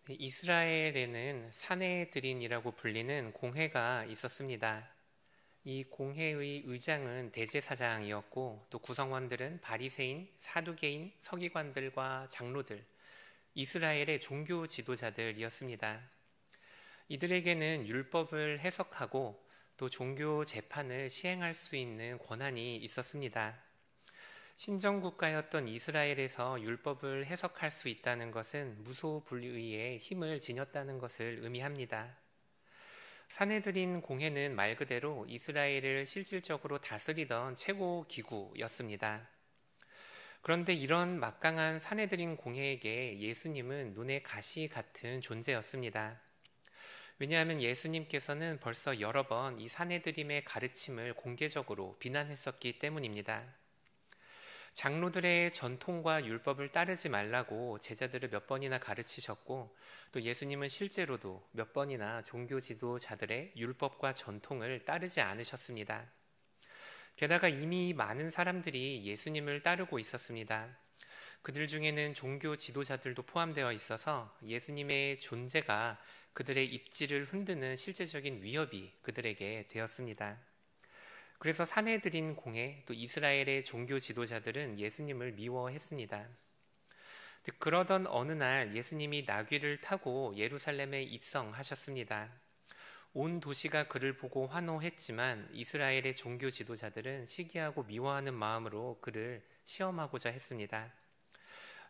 네, 이스라엘에는 사내들인이라고 불리는 공회가 있었습니다. 이 공회의 의장은 대제사장이었고 또 구성원들은 바리새인, 사두개인, 서기관들과 장로들, 이스라엘의 종교 지도자들이었습니다. 이들에게는 율법을 해석하고 또 종교 재판을 시행할 수 있는 권한이 있었습니다. 신정국가였던 이스라엘에서 율법을 해석할 수 있다는 것은 무소불위의 힘을 지녔다는 것을 의미합니다. 사내들인 공회는 말 그대로 이스라엘을 실질적으로 다스리던 최고 기구였습니다. 그런데 이런 막강한 사내들인 공회에게 예수님은 눈의 가시 같은 존재였습니다. 왜냐하면 예수님께서는 벌써 여러 번 이 사내들임의 가르침을 공개적으로 비난했었기 때문입니다. 장로들의 전통과 율법을 따르지 말라고 제자들을 몇 번이나 가르치셨고 또 예수님은 실제로도 몇 번이나 종교 지도자들의 율법과 전통을 따르지 않으셨습니다. 게다가 이미 많은 사람들이 예수님을 따르고 있었습니다. 그들 중에는 종교 지도자들도 포함되어 있어서 예수님의 존재가 그들의 입지를 흔드는 실제적인 위협이 그들에게 되었습니다. 그래서 사내들인 공회 또 이스라엘의 종교 지도자들은 예수님을 미워했습니다. 그러던 어느 날 예수님이 나귀를 타고 예루살렘에 입성하셨습니다. 온 도시가 그를 보고 환호했지만 이스라엘의 종교 지도자들은 시기하고 미워하는 마음으로 그를 시험하고자 했습니다.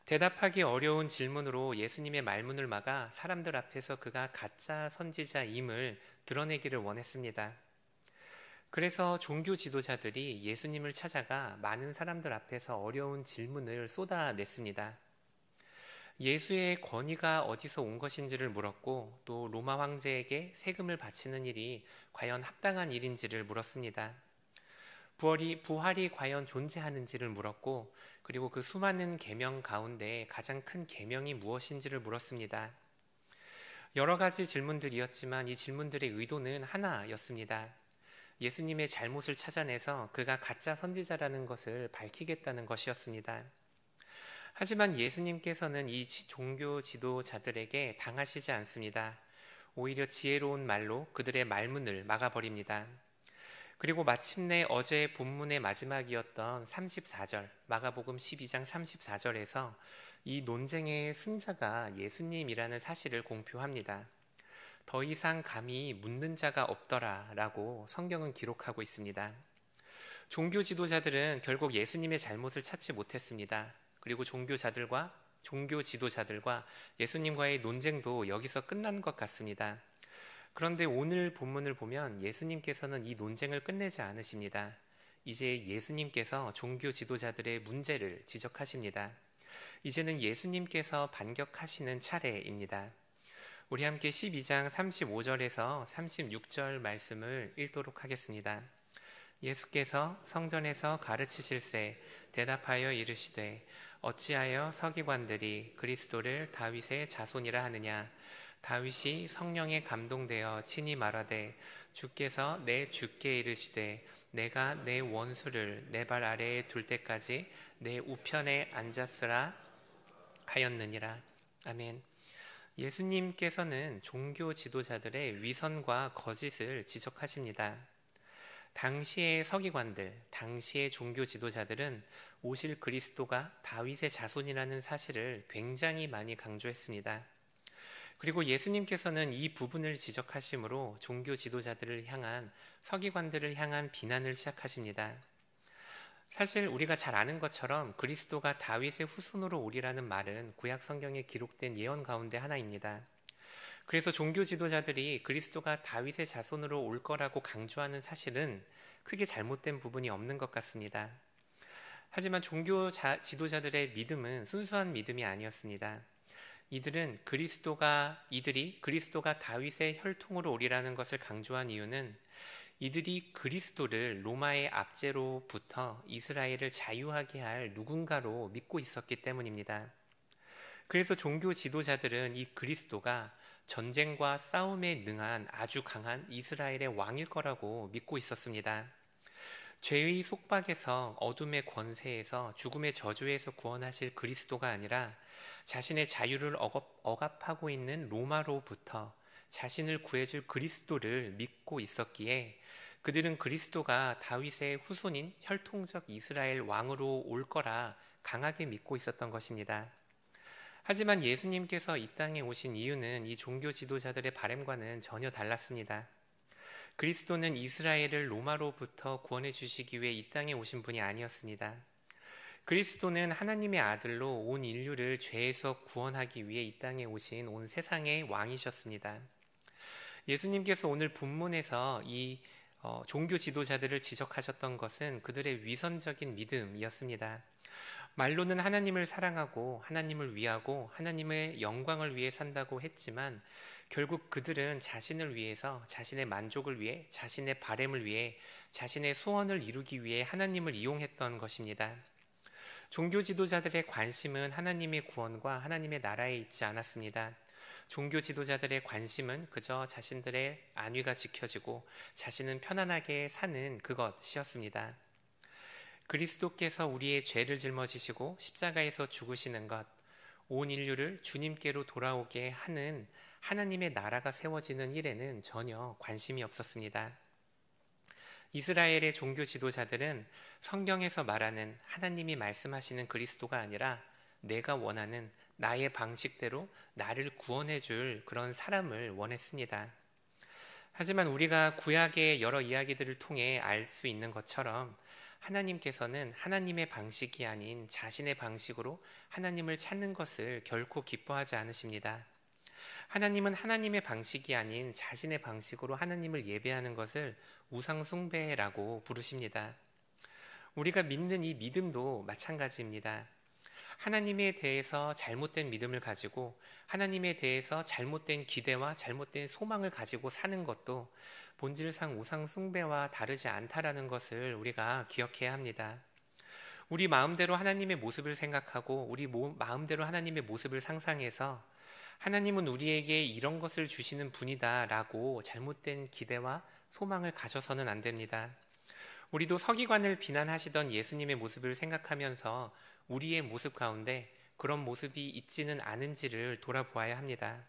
대답하기 어려운 질문으로 예수님의 말문을 막아 사람들 앞에서 그가 가짜 선지자임을 드러내기를 원했습니다. 그래서 종교 지도자들이 예수님을 찾아가 많은 사람들 앞에서 어려운 질문을 쏟아냈습니다. 예수의 권위가 어디서 온 것인지를 물었고 또 로마 황제에게 세금을 바치는 일이 과연 합당한 일인지를 물었습니다. 부활이 과연 존재하는지를 물었고 그리고 그 수많은 계명 가운데 가장 큰 계명이 무엇인지를 물었습니다. 여러 가지 질문들이었지만 이 질문들의 의도는 하나였습니다. 예수님의 잘못을 찾아내서 그가 가짜 선지자라는 것을 밝히겠다는 것이었습니다. 하지만 예수님께서는 이 종교 지도자들에게 당하시지 않습니다. 오히려 지혜로운 말로 그들의 말문을 막아버립니다. 그리고 마침내 어제 본문의 마지막이었던 34절, 마가복음 12장 34절에서 이 논쟁의 승자가 예수님이라는 사실을 공표합니다. 더 이상 감히 묻는 자가 없더라 라고 성경은 기록하고 있습니다. 종교 지도자들은 결국 예수님의 잘못을 찾지 못했습니다. 그리고 종교 지도자들과 예수님과의 논쟁도 여기서 끝난 것 같습니다. 그런데 오늘 본문을 보면 예수님께서는 이 논쟁을 끝내지 않으십니다. 이제 예수님께서 종교 지도자들의 문제를 지적하십니다. 이제는 예수님께서 반격하시는 차례입니다. 우리 함께 12장 35절에서 36절 말씀을 읽도록 하겠습니다. 예수께서 성전에서 가르치실새 대답하여 이르시되 어찌하여 서기관들이 그리스도를 다윗의 자손이라 하느냐. 다윗이 성령에 감동되어 친히 말하되 주께서 내 주께 이르시되 내가 내 원수를 내 발 아래에 둘 때까지 내 우편에 앉았으라 하였느니라. 아멘. 예수님께서는 종교 지도자들의 위선과 거짓을 지적하십니다. 당시의 서기관들, 당시의 종교 지도자들은 오실 그리스도가 다윗의 자손이라는 사실을 굉장히 많이 강조했습니다. 그리고 예수님께서는 이 부분을 지적하심으로 종교 지도자들을 향한 서기관들을 향한 비난을 시작하십니다. 사실 우리가 잘 아는 것처럼 그리스도가 다윗의 후손으로 오리라는 말은 구약 성경에 기록된 예언 가운데 하나입니다. 그래서 종교 지도자들이 그리스도가 다윗의 자손으로 올 거라고 강조하는 사실은 크게 잘못된 부분이 없는 것 같습니다. 하지만 종교 지도자들의 믿음은 순수한 믿음이 아니었습니다. 이들이 그리스도가 다윗의 혈통으로 오리라는 것을 강조한 이유는 이들이 그리스도를 로마의 압제로부터 이스라엘을 자유하게 할 누군가로 믿고 있었기 때문입니다. 그래서 종교 지도자들은 이 그리스도가 전쟁과 싸움에 능한 아주 강한 이스라엘의 왕일 거라고 믿고 있었습니다. 죄의 속박에서 어둠의 권세에서 죽음의 저주에서 구원하실 그리스도가 아니라 자신의 자유를 억압하고 있는 로마로부터 자신을 구해줄 그리스도를 믿고 있었기에 그들은 그리스도가 다윗의 후손인 혈통적 이스라엘 왕으로 올 거라 강하게 믿고 있었던 것입니다. 하지만 예수님께서 이 땅에 오신 이유는 이 종교 지도자들의 바램과는 전혀 달랐습니다. 그리스도는 이스라엘을 로마로부터 구원해 주시기 위해 이 땅에 오신 분이 아니었습니다. 그리스도는 하나님의 아들로 온 인류를 죄에서 구원하기 위해 이 땅에 오신 온 세상의 왕이셨습니다. 예수님께서 오늘 본문에서 이 종교 지도자들을 지적하셨던 것은 그들의 위선적인 믿음이었습니다. 말로는 하나님을 사랑하고 하나님을 위하고 하나님의 영광을 위해 산다고 했지만 결국 그들은 자신을 위해서, 자신의 만족을 위해, 자신의 바램을 위해, 자신의 소원을 이루기 위해 하나님을 이용했던 것입니다. 종교 지도자들의 관심은 하나님의 구원과 하나님의 나라에 있지 않았습니다. 종교 지도자들의 관심은 그저 자신들의 안위가 지켜지고 자신은 편안하게 사는 그것이었습니다. 그리스도께서 우리의 죄를 짊어지시고 십자가에서 죽으시는 것, 온 인류를 주님께로 돌아오게 하는 하나님의 나라가 세워지는 일에는 전혀 관심이 없었습니다. 이스라엘의 종교 지도자들은 성경에서 말하는 하나님이 말씀하시는 그리스도가 아니라 내가 원하는 나의 방식대로 나를 구원해 줄 그런 사람을 원했습니다. 하지만 우리가 구약의 여러 이야기들을 통해 알 수 있는 것처럼 하나님께서는 하나님의 방식이 아닌 자신의 방식으로 하나님을 찾는 것을 결코 기뻐하지 않으십니다. 하나님은 하나님의 방식이 아닌 자신의 방식으로 하나님을 예배하는 것을 우상숭배라고 부르십니다. 우리가 믿는 이 믿음도 마찬가지입니다. 하나님에 대해서 잘못된 믿음을 가지고 하나님에 대해서 잘못된 기대와 잘못된 소망을 가지고 사는 것도 본질상 우상숭배와 다르지 않다라는 것을 우리가 기억해야 합니다. 우리 마음대로 하나님의 모습을 생각하고 우리 마음대로 하나님의 모습을 상상해서 하나님은 우리에게 이런 것을 주시는 분이다 라고 잘못된 기대와 소망을 가져서는 안 됩니다. 우리도 서기관을 비난하시던 예수님의 모습을 생각하면서 우리의 모습 가운데 그런 모습이 있지는 않은지를 돌아보아야 합니다.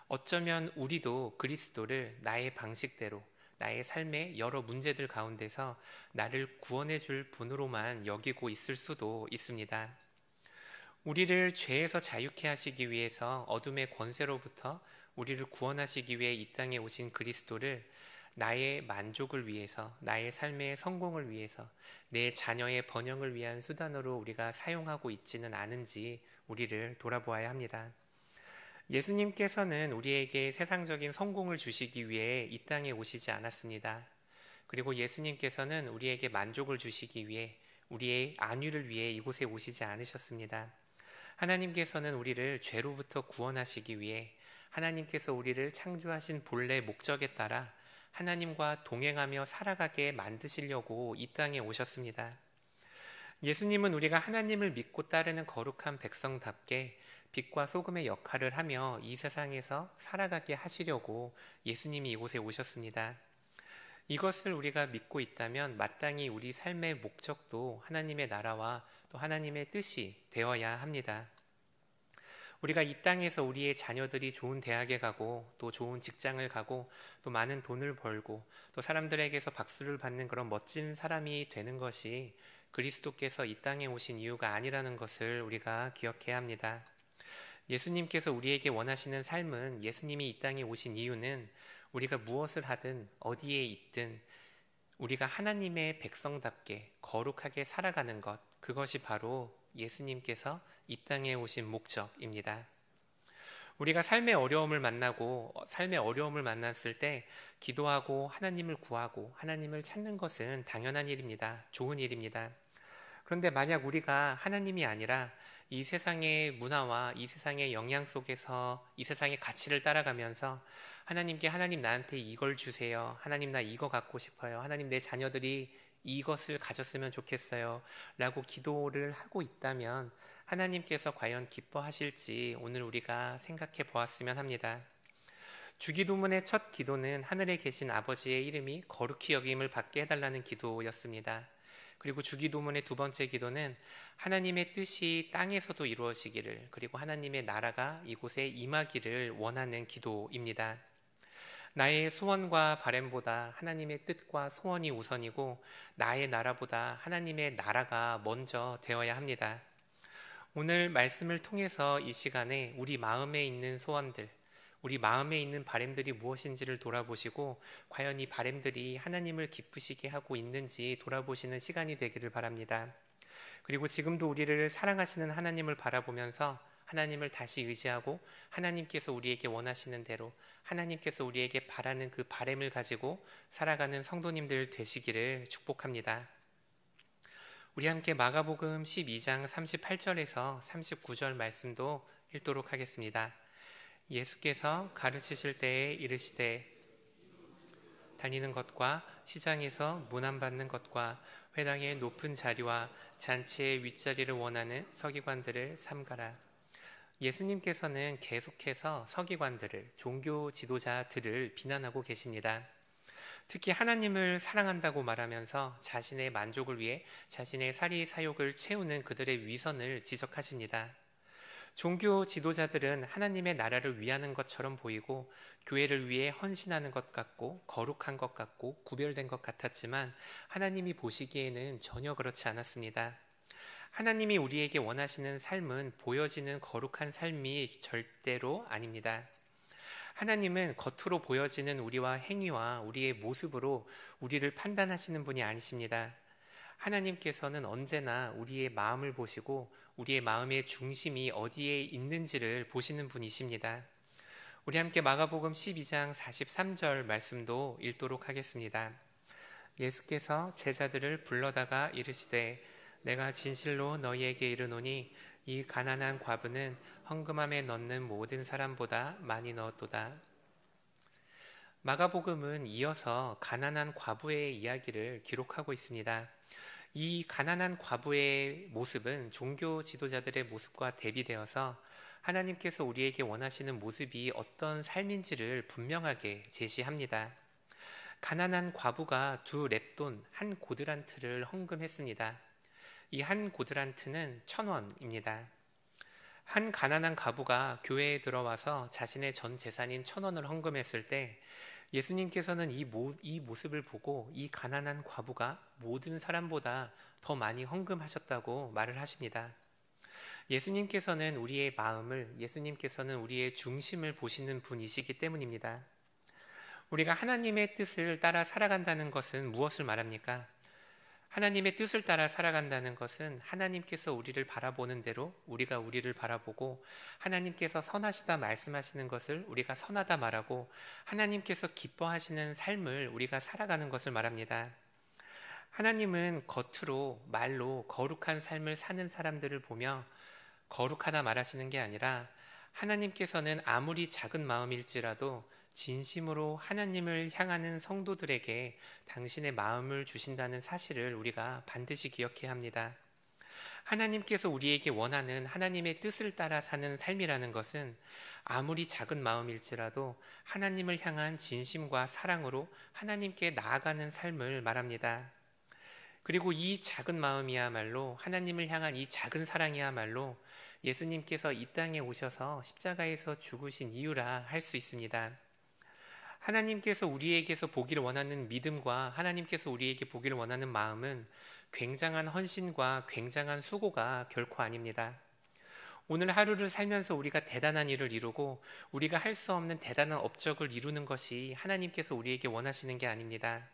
어쩌면 우리도 그리스도를 나의 방식대로 나의 삶의 여러 문제들 가운데서 나를 구원해 줄 분으로만 여기고 있을 수도 있습니다. 우리를 죄에서 자유케 하시기 위해서 어둠의 권세로부터 우리를 구원하시기 위해 이 땅에 오신 그리스도를 나의 만족을 위해서, 나의 삶의 성공을 위해서, 내 자녀의 번영을 위한 수단으로 우리가 사용하고 있지는 않은지 우리를 돌아보아야 합니다. 예수님께서는 우리에게 세상적인 성공을 주시기 위해 이 땅에 오시지 않았습니다. 그리고 예수님께서는 우리에게 만족을 주시기 위해, 우리의 안위를 위해 이곳에 오시지 않으셨습니다. 하나님께서는 우리를 죄로부터 구원하시기 위해 하나님께서 우리를 창조하신 본래 목적에 따라 하나님과 동행하며 살아가게 만드시려고 이 땅에 오셨습니다. 예수님은 우리가 하나님을 믿고 따르는 거룩한 백성답게 빛과 소금의 역할을 하며 이 세상에서 살아가게 하시려고 예수님이 이곳에 오셨습니다. 이것을 우리가 믿고 있다면 마땅히 우리 삶의 목적도 하나님의 나라와 또 하나님의 뜻이 되어야 합니다. 우리가 이 땅에서 우리의 자녀들이 좋은 대학에 가고 또 좋은 직장을 가고 또 많은 돈을 벌고 또 사람들에게서 박수를 받는 그런 멋진 사람이 되는 것이 그리스도께서 이 땅에 오신 이유가 아니라는 것을 우리가 기억해야 합니다. 예수님께서 우리에게 원하시는 삶은, 예수님이 이 땅에 오신 이유는 우리가 무엇을 하든 어디에 있든 우리가 하나님의 백성답게 거룩하게 살아가는 것, 그것이 바로 예수님께서 이 땅에 오신 목적입니다. 우리가 삶의 어려움을 만났을 때 기도하고 하나님을 구하고 하나님을 찾는 것은 당연한 일입니다. 좋은 일입니다. 그런데 만약 우리가 하나님이 아니라 이 세상의 문화와 이 세상의 영향 속에서 이 세상의 가치를 따라가면서 하나님 나한테 이걸 주세요. 하나님 나 이거 갖고 싶어요. 하나님 내 자녀들이 이것을 가졌으면 좋겠어요 라고 기도를 하고 있다면 하나님께서 과연 기뻐하실지 오늘 우리가 생각해 보았으면 합니다. 주기도문의 첫 기도는 하늘에 계신 아버지의 이름이 거룩히 여김을 받게 해달라는 기도였습니다. 그리고 주기도문의 두 번째 기도는 하나님의 뜻이 땅에서도 이루어지기를, 그리고 하나님의 나라가 이곳에 임하기를 원하는 기도입니다. 나의 소원과 바램보다 하나님의 뜻과 소원이 우선이고, 나의 나라보다 하나님의 나라가 먼저 되어야 합니다. 오늘 말씀을 통해서 이 시간에 우리 마음에 있는 소원들, 우리 마음에 있는 바램들이 무엇인지를 돌아보시고, 과연 이 바램들이 하나님을 기쁘시게 하고 있는지 돌아보시는 시간이 되기를 바랍니다. 그리고 지금도 우리를 사랑하시는 하나님을 바라보면서 하나님을 다시 의지하고, 하나님께서 우리에게 원하시는 대로, 하나님께서 우리에게 바라는 그 바램을 가지고 살아가는 성도님들 되시기를 축복합니다. 우리 함께 마가복음 12장 38절에서 39절 말씀도 읽도록 하겠습니다. 예수께서 가르치실 때에 이르시되, 다니는 것과 시장에서 문안받는 것과 회당의 높은 자리와 잔치의 윗자리를 원하는 서기관들을 삼가라. 예수님께서는 계속해서 서기관들을, 종교 지도자들을 비난하고 계십니다. 특히 하나님을 사랑한다고 말하면서 자신의 만족을 위해 자신의 사리사욕을 채우는 그들의 위선을 지적하십니다. 종교 지도자들은 하나님의 나라를 위하는 것처럼 보이고, 교회를 위해 헌신하는 것 같고, 거룩한 것 같고, 구별된 것 같았지만 하나님이 보시기에는 전혀 그렇지 않았습니다. 하나님이 우리에게 원하시는 삶은 보여지는 거룩한 삶이 절대로 아닙니다. 하나님은 겉으로 보여지는 우리와 행위와 우리의 모습으로 우리를 판단하시는 분이 아니십니다. 하나님께서는 언제나 우리의 마음을 보시고 우리의 마음의 중심이 어디에 있는지를 보시는 분이십니다. 우리 함께 마가복음 12장 43절 말씀도 읽도록 하겠습니다. 예수께서 제자들을 불러다가 이르시되, 내가 진실로 너희에게 이르노니 이 가난한 과부는 헌금함에 넣는 모든 사람보다 많이 넣었도다. 마가복음은 이어서 가난한 과부의 이야기를 기록하고 있습니다. 이 가난한 과부의 모습은 종교 지도자들의 모습과 대비되어서 하나님께서 우리에게 원하시는 모습이 어떤 삶인지를 분명하게 제시합니다. 가난한 과부가 2렙돈, 한 고드란트를 헌금했습니다. 이 한 고드란트는 1,000원입니다. 한 가난한 과부가 교회에 들어와서 자신의 전 재산인 1,000원을 헌금했을 때, 예수님께서는 이 모습을 보고 이 가난한 과부가 모든 사람보다 더 많이 헌금하셨다고 말을 하십니다. 예수님께서는 우리의 마음을, 예수님께서는 우리의 중심을 보시는 분이시기 때문입니다. 우리가 하나님의 뜻을 따라 살아간다는 것은 무엇을 말합니까? 하나님의 뜻을 따라 살아간다는 것은 하나님께서 우리를 바라보는 대로 우리가 우리를 바라보고, 하나님께서 선하시다 말씀하시는 것을 우리가 선하다 말하고, 하나님께서 기뻐하시는 삶을 우리가 살아가는 것을 말합니다. 하나님은 겉으로 말로 거룩한 삶을 사는 사람들을 보며 거룩하다 말하시는 게 아니라, 하나님께서는 아무리 작은 마음일지라도 진심으로 하나님을 향하는 성도들에게 당신의 마음을 주신다는 사실을 우리가 반드시 기억해야 합니다. 하나님께서 우리에게 원하는 하나님의 뜻을 따라 사는 삶이라는 것은 아무리 작은 마음일지라도 하나님을 향한 진심과 사랑으로 하나님께 나아가는 삶을 말합니다. 그리고 이 작은 마음이야말로, 하나님을 향한 이 작은 사랑이야말로 예수님께서 이 땅에 오셔서 십자가에서 죽으신 이유라 할 수 있습니다. 하나님께서 우리에게서 보기를 원하는 믿음과 하나님께서 우리에게 보기를 원하는 마음은 굉장한 헌신과 굉장한 수고가 결코 아닙니다. 오늘 하루를 살면서 우리가 대단한 일을 이루고 우리가 할 수 없는 대단한 업적을 이루는 것이 하나님께서 우리에게 원하시는 게 아닙니다.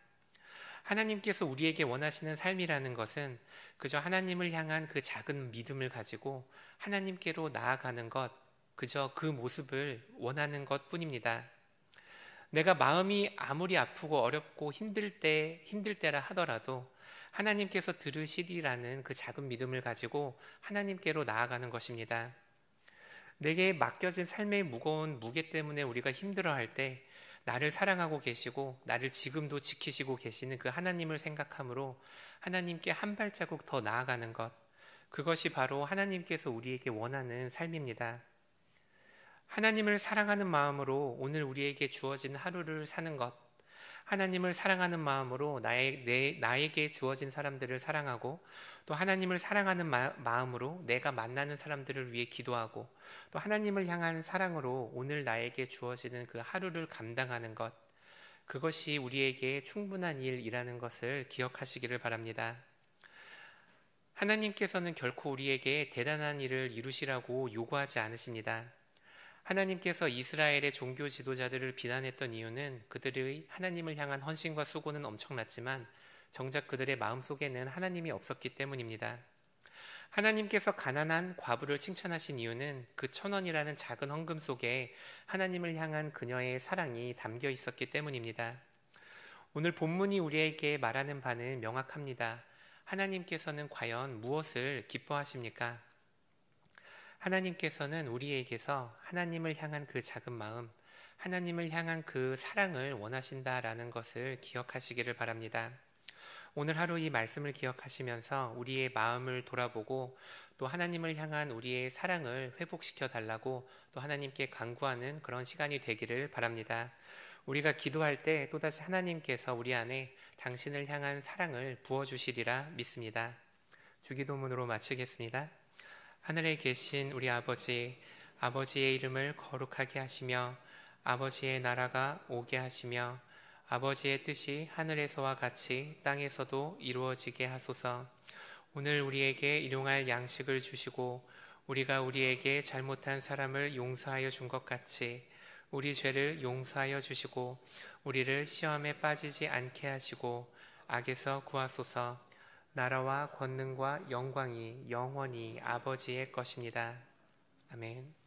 하나님께서 우리에게 원하시는 삶이라는 것은 그저 하나님을 향한 그 작은 믿음을 가지고 하나님께로 나아가는 것, 그저 그 모습을 원하는 것 뿐입니다. 내가 마음이 아무리 아프고 어렵고 힘들 때라 하더라도 하나님께서 들으시리라는 그 작은 믿음을 가지고 하나님께로 나아가는 것입니다. 내게 맡겨진 삶의 무거운 무게 때문에 우리가 힘들어할 때 나를 사랑하고 계시고 나를 지금도 지키시고 계시는 그 하나님을 생각함으로 하나님께 한 발자국 더 나아가는 것, 그것이 바로 하나님께서 우리에게 원하는 삶입니다. 하나님을 사랑하는 마음으로 오늘 우리에게 주어진 하루를 사는 것, 하나님을 사랑하는 마음으로 나에게 주어진 사람들을 사랑하고, 또 하나님을 사랑하는 마음으로 내가 만나는 사람들을 위해 기도하고, 또 하나님을 향한 사랑으로 오늘 나에게 주어지는 그 하루를 감당하는 것, 그것이 우리에게 충분한 일이라는 것을 기억하시기를 바랍니다. 하나님께서는 결코 우리에게 대단한 일을 이루시라고 요구하지 않으십니다. 하나님께서 이스라엘의 종교 지도자들을 비난했던 이유는 그들의 하나님을 향한 헌신과 수고는 엄청났지만 정작 그들의 마음속에는 하나님이 없었기 때문입니다. 하나님께서 가난한 과부를 칭찬하신 이유는 그 1,000원이라는 작은 헌금 속에 하나님을 향한 그녀의 사랑이 담겨 있었기 때문입니다. 오늘 본문이 우리에게 말하는 바는 명확합니다. 하나님께서는 과연 무엇을 기뻐하십니까? 하나님께서는 우리에게서 하나님을 향한 그 작은 마음, 하나님을 향한 그 사랑을 원하신다라는 것을 기억하시기를 바랍니다. 오늘 하루 이 말씀을 기억하시면서 우리의 마음을 돌아보고 또 하나님을 향한 우리의 사랑을 회복시켜 달라고 또 하나님께 간구하는 그런 시간이 되기를 바랍니다. 우리가 기도할 때 또다시 하나님께서 우리 안에 당신을 향한 사랑을 부어주시리라 믿습니다. 주기도문으로 마치겠습니다. 하늘에 계신 우리 아버지, 아버지의 이름을 거룩하게 하시며 아버지의 나라가 오게 하시며 아버지의 뜻이 하늘에서와 같이 땅에서도 이루어지게 하소서. 오늘 우리에게 일용할 양식을 주시고 우리가 우리에게 잘못한 사람을 용서하여 준 것 같이 우리 죄를 용서하여 주시고 우리를 시험에 빠지지 않게 하시고 악에서 구하소서. 나라와 권능과 영광이 영원히 아버지의 것입니다. 아멘.